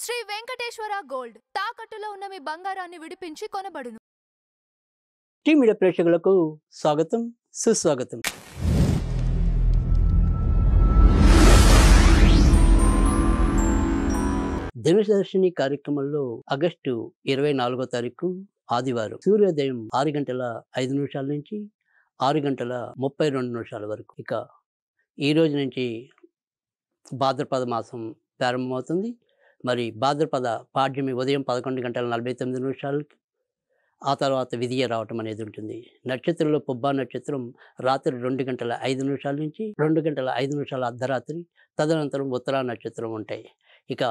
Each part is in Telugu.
శ్రీ వెంకటేశ్వర గోల్డ్ తాకట్టులో ఉన్న మీ బంగారాన్ని విడిపించి కొనబడును. టీ మీడియా ప్రేక్షకులకు స్వాగతం సుస్వాగతం. దినదర్శిని కార్యక్రమంలో ఆగస్టు 24వ తారీఖు ఆదివారం సూర్యోదయం 6:05 నుంచి 6:32 వరకు. ఇక ఈ రోజు నుంచి భాద్రపద మాసం ప్రారంభమవుతుంది. మరి భాద్రపద పాడ్యమి ఉదయం 11:49 ఆ తర్వాత విధియ రావటం అనేది ఉంటుంది. నక్షత్రంలో పుబ్బా నక్షత్రం రాత్రి 2:05 నుంచి 2:05 అర్ధరాత్రి, తదనంతరం ఉత్తరా నక్షత్రం ఉంటాయి. ఇక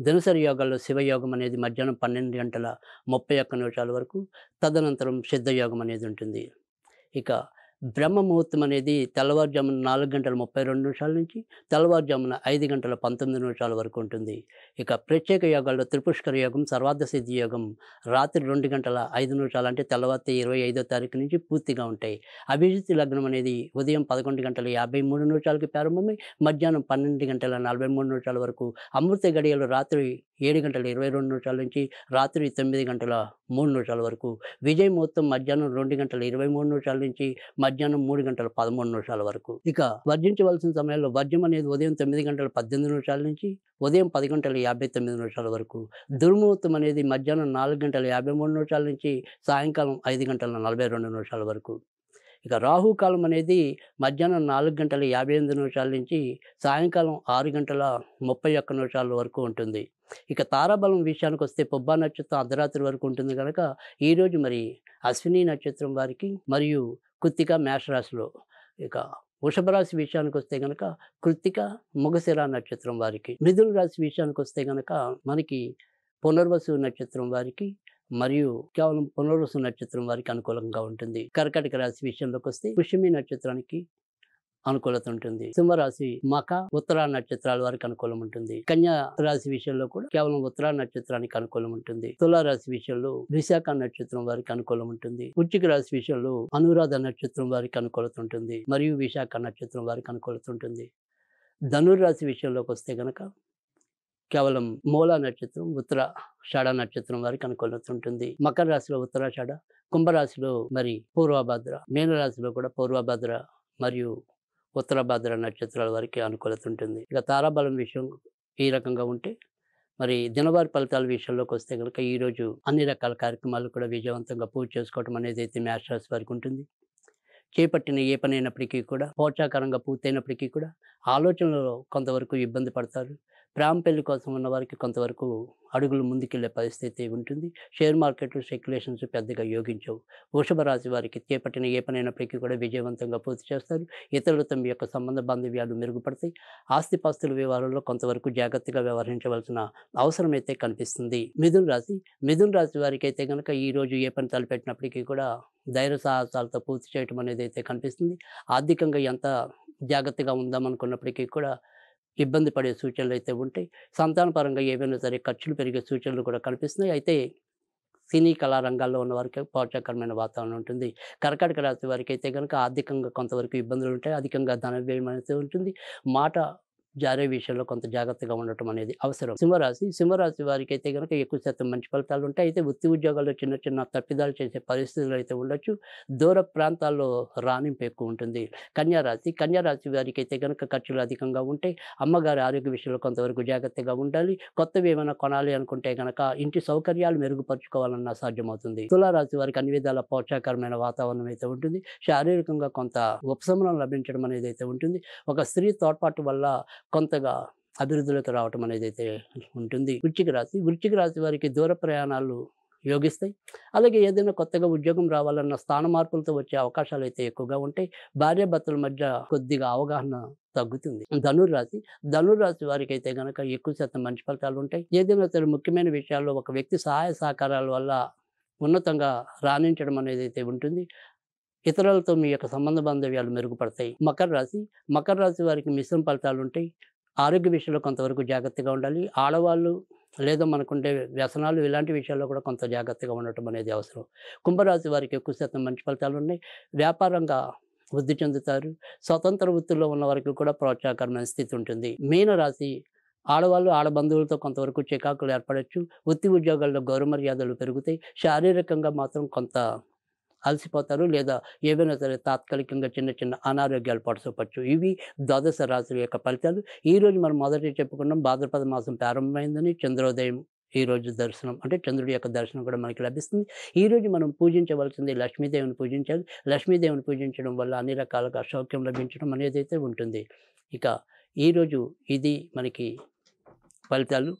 దినసరి యోగాల్లో శివయోగం అనేది మధ్యాహ్నం 12:31 వరకు, తదనంతరం సిద్ధయోగం అనేది ఉంటుంది. ఇక బ్రహ్మ ముహూర్తం అనేది తెల్లవారుజామున 4:32 నుంచి తెల్లవారుజామున 5:19 వరకు ఉంటుంది. ఇక ప్రత్యేక యోగాల్లో త్రిపుష్కర యోగం, సర్వార్థ సిద్ధి యోగం రాత్రి 2:05 అంటే తెల్లవారి 25వ తారీఖు నుంచి పూర్తిగా ఉంటాయి. అభిజిత్ లగ్నం అనేది ఉదయం 11:53 ప్రారంభమై మధ్యాహ్నం 12:43 వరకు, అమృత గడియలు రాత్రి 7:22 నుంచి రాత్రి 9:03 వరకు, విజయ ముహూర్తం మధ్యాహ్నం 2:23 నుంచి మధ్యాహ్నం 3:13 వరకు. ఇక వర్జించవలసిన సమయంలో వర్జం అనేది ఉదయం 9:18 నుంచి ఉదయం 10:59 వరకు, దుర్ముహూర్తం అనేది మధ్యాహ్నం 4:53 నుంచి సాయంకాలం 5:42 వరకు. ఇక రాహుకాలం అనేది మధ్యాహ్నం 4:58 నుంచి సాయంకాలం 6:31 వరకు ఉంటుంది. ఇక తారాబలం విషయానికి వస్తే పుబ్బా నక్షత్రం అర్ధరాత్రి వరకు ఉంటుంది కనుక ఈరోజు మరి అశ్విని నక్షత్రం వారికి మరియు కృత్తిక మేషరాశిలో, ఇక వృషభ రాశి విషయానికి వస్తే కనుక కృత్తిక మృగశిర నక్షత్రం వారికి, మిథున రాశి విషయానికి వస్తే కనుక మనకి పునర్వసు నక్షత్రం వారికి మరియు కేవలం పునర్వసు నక్షత్రం వారికి అనుకూలంగా ఉంటుంది. కర్కాటక రాశి విషయంలోకి వస్తే పుష్యమి నక్షత్రానికి అనుకూలత ఉంటుంది. సింహరాశి మక ఉత్తరా నక్షత్రాల వారికి అనుకూలం ఉంటుంది. కన్యా రాశి విషయంలో కూడా కేవలం ఉత్తరా నక్షత్రానికి అనుకూలం ఉంటుంది. తులారాశి విషయంలో విశాఖ నక్షత్రం వారికి అనుకూలం ఉంటుంది. వృశ్చిక రాశి విషయంలో అనురాధ నక్షత్రం వారికి అనుకూలత ఉంటుంది మరియు విశాఖ నక్షత్రం వారికి అనుకూలత ఉంటుంది. ధనుర్రాశి విషయంలోకి వస్తే కనుక కేవలం మూలా నక్షత్రం, ఉత్తరాషాఢ నక్షత్రం వారికి అనుకూలత ఉంటుంది. మకర రాశిలో ఉత్తరాషాఢ, కుంభరాశిలో మరి పూర్వభద్ర, మీనరాశిలో కూడా పూర్వభద్ర మరియు ఉత్తరభద్ర నక్షత్రాల వారికి అనుకూలత ఉంటుంది. ఇక తారాబలం విషయం ఈ రకంగా ఉంటే మరి దినవారి ఫలితాల విషయంలోకి వస్తే కనుక ఈరోజు అన్ని రకాల కార్యక్రమాలు కూడా విజయవంతంగా పూర్తి చేసుకోవడం అనేది అయితే మేషరాశి వారికి ఉంటుంది. చేపట్టిన ఏ పని అయినప్పటికీ కూడా పోషాకరంగా పూర్తయినప్పటికీ కూడా ఆలోచనలో కొంతవరకు ఇబ్బంది పడతారు. ప్రేమ పెళ్లి కోసం ఉన్న వారికి కొంతవరకు అడుగులు ముందుకెళ్లే పరిస్థితి ఉంటుంది. షేర్ మార్కెట్ స్పెక్యులేషన్స్ పెద్దగా యోగించవు. వృషభ రాశి వారికి చేపట్టిన ఏ పని అయినప్పటికీ కూడా విజయవంతంగా పూర్తి చేస్తారు. ఇతరులతో మీ యొక్క సంబంధ బాంధవ్యాలు మెరుగుపడతాయి. ఆస్తిపాస్తుల వ్యవహారంలో కొంతవరకు జాగ్రత్తగా వ్యవహరించవలసిన అవసరం అయితే కనిపిస్తుంది. మిథున రాశి వారికి అయితే కనుక ఈరోజు ఏ పని తలపెట్టినప్పటికీ కూడా ధైర్య సాహసాలతో పూర్తి చేయడం అనేది అయితే కనిపిస్తుంది. ఆర్థికంగా ఎంత జాగ్రత్తగా ఉందామనుకున్నప్పటికీ కూడా ఇబ్బంది పడే సూచనలు అయితే ఉంటాయి. సంతానపరంగా ఏవైనా సరే ఖర్చులు పెరిగే సూచనలు కూడా కనిపిస్తున్నాయి. అయితే సినీ కళా రంగాల్లో ఉన్న వారికి ప్రోత్సాహకరమైన వాతావరణం ఉంటుంది. కర్కాటక రాశి వారికి అయితే కనుక ఆర్థికంగా కొంతవరకు ఇబ్బందులు ఉంటాయి. అధికంగా ధన వ్యయం అనేది ఉంటుంది. మాట జారే విషయంలో కొంత జాగ్రత్తగా ఉండటం అనేది అవసరం. సింహరాశి వారికి అయితే కనుక ఎక్కువ శాతం మంచి ఫలితాలు ఉంటాయి. అయితే వృత్తి ఉద్యోగాల్లో చిన్న చిన్న తప్పిదాలు చేసే పరిస్థితులు అయితే ఉండొచ్చు. దూర ప్రాంతాల్లో రాణింపు ఎక్కువ ఉంటుంది. కన్యా రాశి వారికి అయితే కనుక ఖర్చులు అధికంగా ఉంటాయి. అమ్మగారి ఆరోగ్య విషయంలో కొంతవరకు జాగ్రత్తగా ఉండాలి. కొత్తవి ఏమైనా కొనాలి అనుకుంటే కనుక ఇంటి సౌకర్యాలు మెరుగుపరుచుకోవాలన్నా సాధ్యమవుతుంది. తులారాశి వారికి అన్ని విధాల ప్రోత్సాహకరమైన వాతావరణం అయితే ఉంటుంది. శారీరకంగా కొంత ఉపశమనం లభించడం అనేది అయితే ఉంటుంది. ఒక స్త్రీ తోడ్పాటు వల్ల కొంతగా అభివృద్ధిలోకి రావటం అనేది అయితే ఉంటుంది. వృశ్చిక రాశి వారికి దూర ప్రయాణాలు యోగిస్తాయి. అలాగే ఏదైనా కొత్తగా ఉద్యోగం రావాలన్న స్థాన మార్పులతో వచ్చే అవకాశాలు అయితే ఎక్కువగా ఉంటాయి. భార్యాభర్తల మధ్య కొద్దిగా అవగాహన తగ్గుతుంది. ధనుర్రాశి వారికి అయితే కనుక ఎక్కువ శాతం మంచి ఫలితాలు ఉంటాయి. ఏదైనా సరే ముఖ్యమైన విషయాల్లో ఒక వ్యక్తి సహాయ సహకారాల వల్ల ఉన్నతంగా రాణించడం అనేది అయితే ఉంటుంది. ఇతరులతో మీ యొక్క సంబంధ బాంధవ్యాలు మెరుగుపడతాయి. మకర రాశి వారికి మిశ్రమ ఫలితాలు ఉంటాయి. ఆరోగ్య విషయంలో కొంతవరకు జాగ్రత్తగా ఉండాలి. ఆడవాళ్ళు లేదా మనకుండే వ్యసనాలు ఇలాంటి విషయాల్లో కూడా కొంత జాగ్రత్తగా ఉండటం అనేది అవసరం. కుంభరాశి వారికి ఎక్కువ శాతం మంచి ఫలితాలు ఉన్నాయి. వ్యాపారంగా వృద్ధి చెందుతారు. స్వతంత్ర వృత్తుల్లో ఉన్న వారికి కూడా ప్రోత్సాహకరమైన స్థితి ఉంటుంది. మీనరాశి ఆడవాళ్ళు ఆడబంధువులతో కొంతవరకు చికాకులు ఏర్పడొచ్చు. వృత్తి ఉద్యోగాల్లో గౌరవ మర్యాదలు పెరుగుతాయి. శారీరకంగా మాత్రం కొంత అలసిపోతారు. లేదా ఏవైనా సరే తాత్కాలికంగా చిన్న చిన్న అనారోగ్యాలు పొడసూపొచ్చు. ఇవి ద్వాదశ రాశుల యొక్క ఫలితాలు. ఈరోజు మనం మొదట చెప్పుకున్నాం భాద్రపద మాసం ప్రారంభమైందని. చంద్రోదయం ఈరోజు దర్శనం అంటే చంద్రుడి యొక్క దర్శనం కూడా మనకి లభిస్తుంది. ఈరోజు మనం పూజించవలసింది లక్ష్మీదేవిని పూజించాలి. లక్ష్మీదేవిని పూజించడం వల్ల అన్ని రకాలుగా సౌఖ్యం లభించడం అనేదైతే ఉంటుంది. ఇక ఈరోజు ఇది మనకి ఫలితాలు.